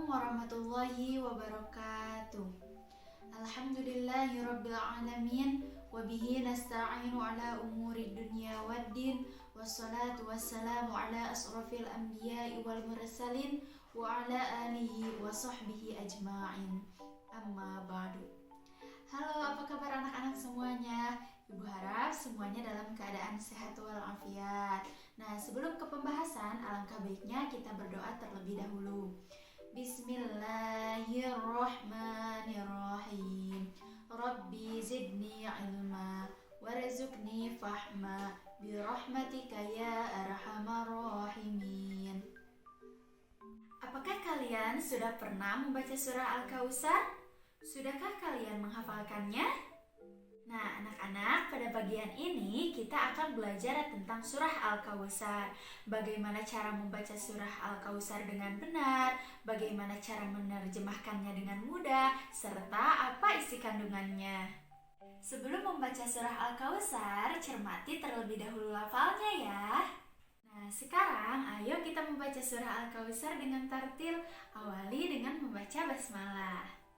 warahmatullahi wabarakatuh. Alhamdulillahirabbil alamin wa bihi nasta'inu ala umuri dunya waddin wassalatu wassalamu ala asrafil anbiya'i wal mursalin wa ala alihi wa sahbihi ajma'in. Amma ba'du. Halo, apa kabar anak-anak semuanya? Ibu harap semuanya dalam keadaan sehat walafiat. Nah, sebelum ke pembahasan, alangkah baiknya kita berdoa terlebih dahulu. Bismillahirrahmanirrahim. Rabbi zidni ilma warzuqni fahma birahmatika ya arhamar rahimin. Apakah kalian sudah pernah membaca surah Al-Kautsar? Sudahkah kalian menghafalkannya? Nah, anak-anak, pada bagian ini kita akan belajar tentang surah Al-Kautsar. Bagaimana cara membaca surah Al-Kautsar dengan benar, bagaimana cara menerjemahkannya dengan mudah, serta apa isi kandungannya. Sebelum membaca surah Al-Kautsar, cermati terlebih dahulu lafalnya ya. Nah, sekarang ayo kita membaca surah Al-Kautsar dengan tartil. Awali dengan membaca basmalah.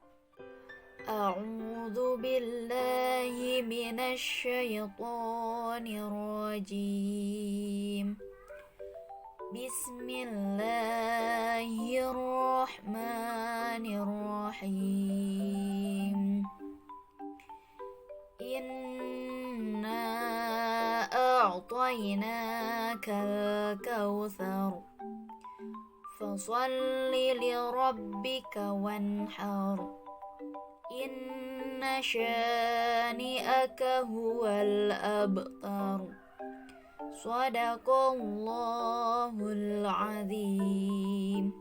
أعوذ بالله من الشيطان الرجيم بسم الله الرحمن الرحيم إنا أعطيناك الكوثر فصل لربك وانحر Inna syani'aka huwal abtar. Shadaqallahul azim.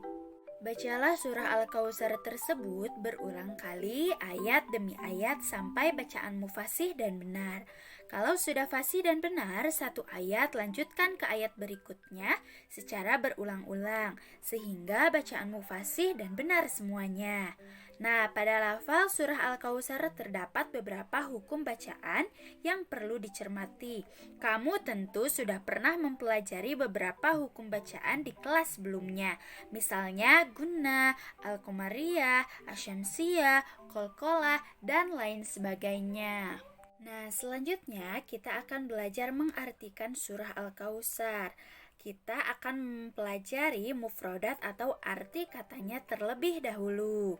Bacalah surah Al-Kautsar tersebut berulang kali ayat demi ayat sampai bacaan fasih dan benar. Kalau sudah fasih dan benar satu ayat, lanjutkan ke ayat berikutnya secara berulang-ulang sehingga bacaan fasih dan benar semuanya. Nah, pada lafal surah Al-Kautsar terdapat beberapa hukum bacaan yang perlu dicermati. Kamu tentu sudah pernah mempelajari beberapa hukum bacaan di kelas sebelumnya. Misalnya gunnah, al-qamariyah, asyamsiyah, qalqalah, dan lain sebagainya. Nah, selanjutnya kita akan belajar mengartikan surah Al-Kautsar. Kita akan mempelajari mufradat atau arti katanya terlebih dahulu.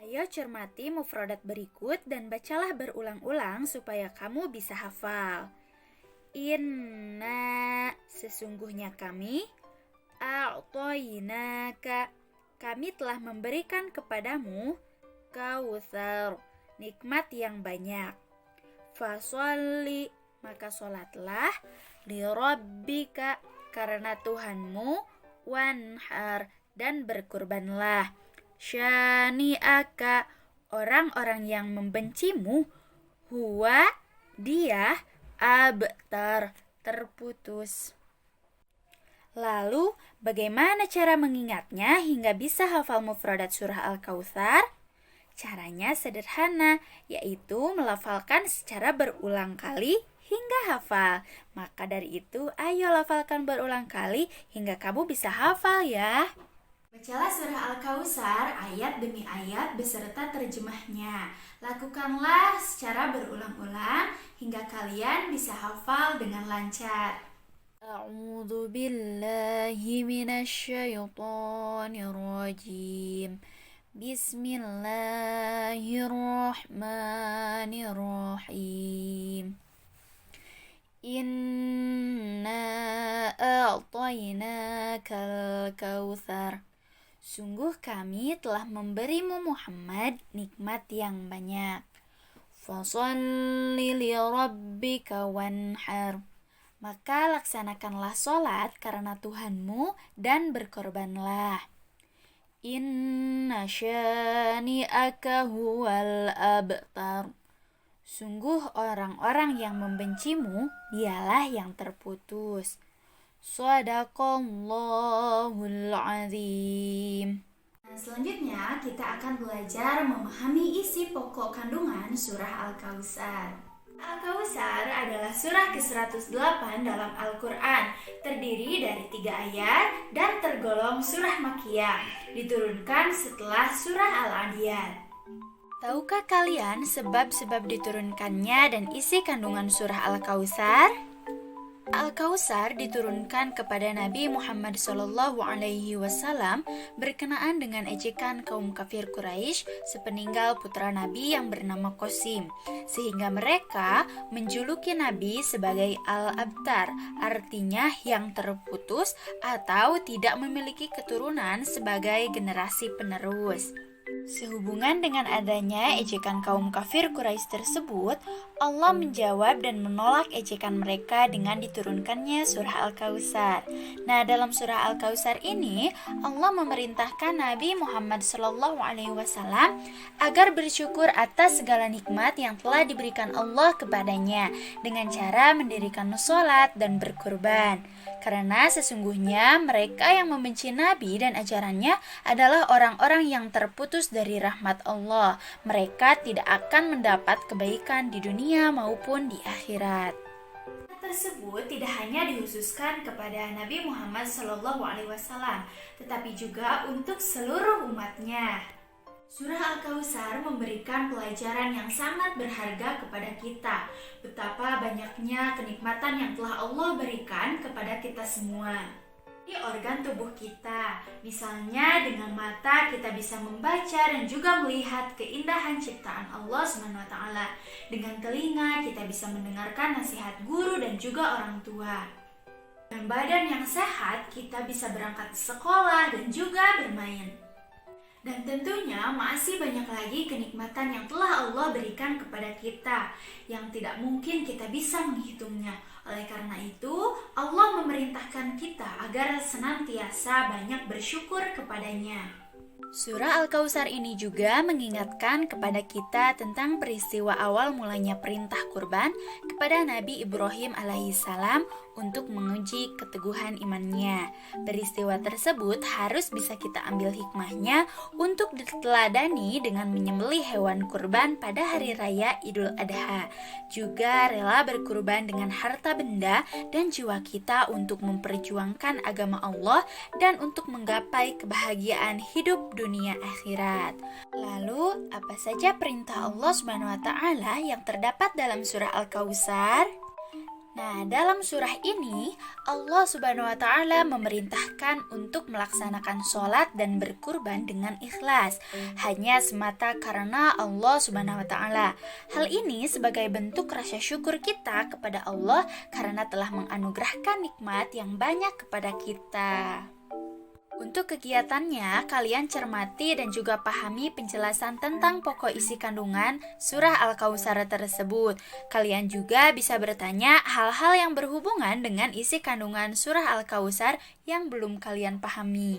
Ayo cermati mufradat berikut dan bacalah berulang-ulang supaya kamu bisa hafal. Inna, sesungguhnya kami. A'toinaka, kami telah memberikan kepadamu. Kautsar, nikmat yang banyak. Fasholli, maka sholatlah. Lirabbika, karena Tuhanmu. Wanhar, dan berkurbanlah. Syani'aka, orang-orang yang membencimu. Huwa, dia. Abtar, terputus. Lalu, bagaimana cara mengingatnya hingga bisa hafal mufradat surah Al-Kautsar? Caranya sederhana, yaitu melafalkan secara berulang kali hingga hafal. Maka dari itu, ayo lafalkan berulang kali hingga kamu bisa hafal ya. Bacalah surah Al-Kautsar ayat demi ayat beserta terjemahnya. Lakukanlah secara berulang-ulang hingga kalian bisa hafal dengan lancar. A'udzu billahi minasyaitonir rajim. Bismillahirrahmanirrahim. Inna a'tainakal kautsar. Sungguh kami telah memberimu Muhammad nikmat yang banyak. Fasholli lirabbika wanhar. Maka laksanakanlah sholat karena Tuhanmu dan berkorbanlah. Inna syani'aka huwal abtar. Sungguh orang-orang yang membencimu dialah yang terputus. Shadaqallahul azim. Nah, selanjutnya kita akan belajar memahami isi pokok kandungan surah Al-Kautsar. Al-Kautsar adalah surah ke-108 dalam Al-Quran, terdiri dari 3 ayat dan tergolong surah Makkiyah, diturunkan setelah surah Al-Adiyat. Tahukah kalian sebab-sebab diturunkannya dan isi kandungan surah Al-Kautsar? Al-Kautsar diturunkan kepada Nabi Muhammad SAW berkenaan dengan ejekan kaum kafir Quraisy sepeninggal putra Nabi yang bernama Qasim, sehingga mereka menjuluki Nabi sebagai Al-Abtar, artinya yang terputus atau tidak memiliki keturunan sebagai generasi penerus. Sehubungan dengan adanya ejekan kaum kafir Quraisy tersebut, Allah menjawab dan menolak ejekan mereka dengan diturunkannya surah Al-Kautsar. Nah, dalam surah Al-Kautsar ini, Allah memerintahkan Nabi Muhammad SAW agar bersyukur atas segala nikmat yang telah diberikan Allah kepadanya dengan cara mendirikan sholat dan berkurban. Karena sesungguhnya mereka yang membenci Nabi dan ajarannya adalah orang-orang yang terputus dari rahmat Allah. Mereka tidak akan mendapat kebaikan di dunia maupun di akhirat. Tersebut tidak hanya dikhususkan kepada Nabi Muhammad SAW, tetapi juga untuk seluruh umatnya. Surah Al-Kautsar memberikan pelajaran yang sangat berharga kepada kita, betapa banyaknya kenikmatan yang telah Allah berikan kepada kita semua. Di organ tubuh kita, misalnya dengan mata kita bisa membaca dan juga melihat keindahan ciptaan Allah SWT. Dengan telinga kita bisa mendengarkan nasihat guru dan juga orang tua. Dengan badan yang sehat kita bisa berangkat ke sekolah dan juga bermain. Dan tentunya masih banyak lagi kenikmatan yang telah Allah berikan kepada kita yang tidak mungkin kita bisa menghitungnya. Oleh karena itu, Allah memerintahkan kita agar senantiasa banyak bersyukur kepadanya. Surah Al-Kautsar ini juga mengingatkan kepada kita tentang peristiwa awal mulanya perintah kurban kepada Nabi Ibrahim alaihissalam untuk menguji keteguhan imannya. Peristiwa tersebut harus bisa kita ambil hikmahnya untuk diteladani dengan menyembelih hewan kurban pada hari raya Idul Adha. Juga rela berkurban dengan harta benda dan jiwa kita untuk memperjuangkan agama Allah dan untuk menggapai kebahagiaan hidup dunia akhirat. Lalu, apa saja perintah Allah Subhanahu wa taala yang terdapat dalam surah Al-Kautsar? Nah, dalam surah ini Allah Subhanahu wa taala memerintahkan untuk melaksanakan sholat dan berkurban dengan ikhlas, hanya semata karena Allah Subhanahu wa taala. Hal ini sebagai bentuk rasa syukur kita kepada Allah karena telah menganugerahkan nikmat yang banyak kepada kita. Untuk kegiatannya, kalian cermati dan juga pahami penjelasan tentang pokok isi kandungan surah Al-Kautsar tersebut. Kalian juga bisa bertanya hal-hal yang berhubungan dengan isi kandungan surah Al-Kautsar yang belum kalian pahami.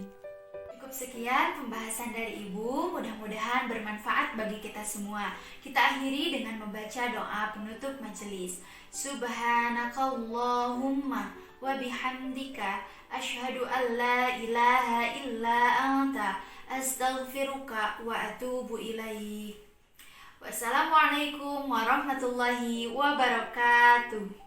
Cukup sekian pembahasan dari Ibu, mudah-mudahan bermanfaat bagi kita semua. Kita akhiri dengan membaca doa penutup majelis. Subhanakallahumma wa bihamdika asyhadu an la ilaha illa anta astaghfiruka wa atubu ilaik. Wassalamualaikum warahmatullahi wabarakatuh.